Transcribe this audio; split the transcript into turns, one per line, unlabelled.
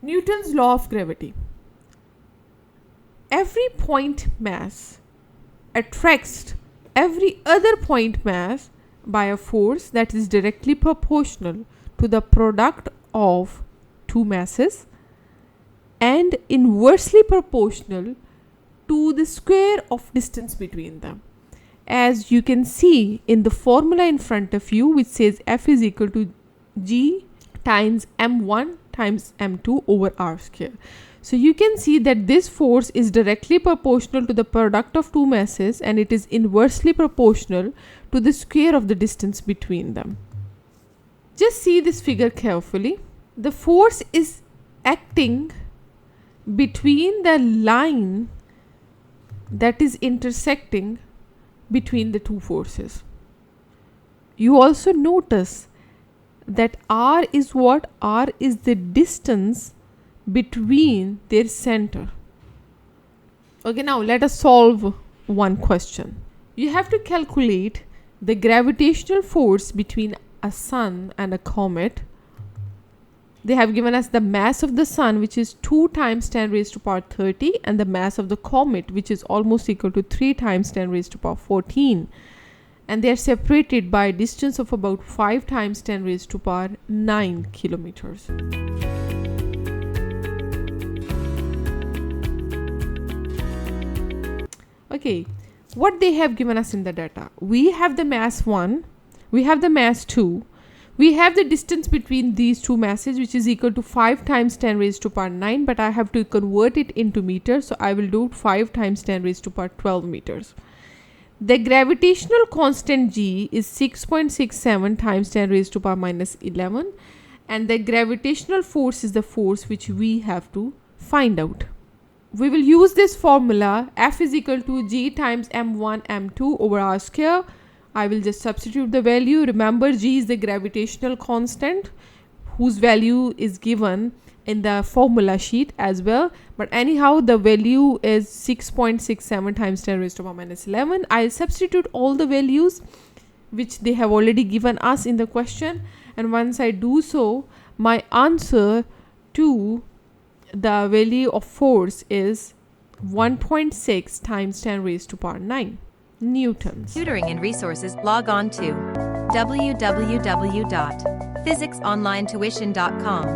Newton's law of gravity. Every point mass attracts every other point mass by a force that is directly proportional to the product of two masses and inversely proportional to the square of distance between them. As you can see in the formula in front of you, which says F is equal to G times m1 times m2 over r square. So you can see that this force is directly proportional to the product of two masses and it is inversely proportional to the square of the distance between them. Just see this figure carefully. The force is acting between the line that is intersecting between the two forces. You also notice that R is what? R is the distance between their center. Okay, now let us solve one question. You have to calculate the gravitational force between a sun and a comet. They have given us the mass of the sun, which is 2 times 10 raised to power 30, and the mass of the comet, which is almost equal to 3 times 10 raised to power 14. And they are separated by a distance of about 5 times 10 raised to power 9 kilometers. Okay, what they have given us in the data. We have the mass 1, we have the mass 2, we have the distance between these two masses, which is equal to 5 times 10 raised to power 9, but I have to convert it into meters, so I will do 5 times 10 raised to power 12 meters. The gravitational constant G is 6.67 times 10 raised to power minus 11, and the gravitational force is the force which we have to find out. We will use this formula, F is equal to G times m1 m2 over r square. I will just substitute the value. Remember, G is the gravitational constant whose value is given in the formula sheet as well. But anyhow, the value is 6.67 times 10 raised to power minus 11. I'll substitute all the values which they have already given us in the question. And once I do so, my answer to the value of force is 1.6 times 10 raised to power 9 newtons.
Tutoring and resources, log on to www.physicsonlinetuition.com.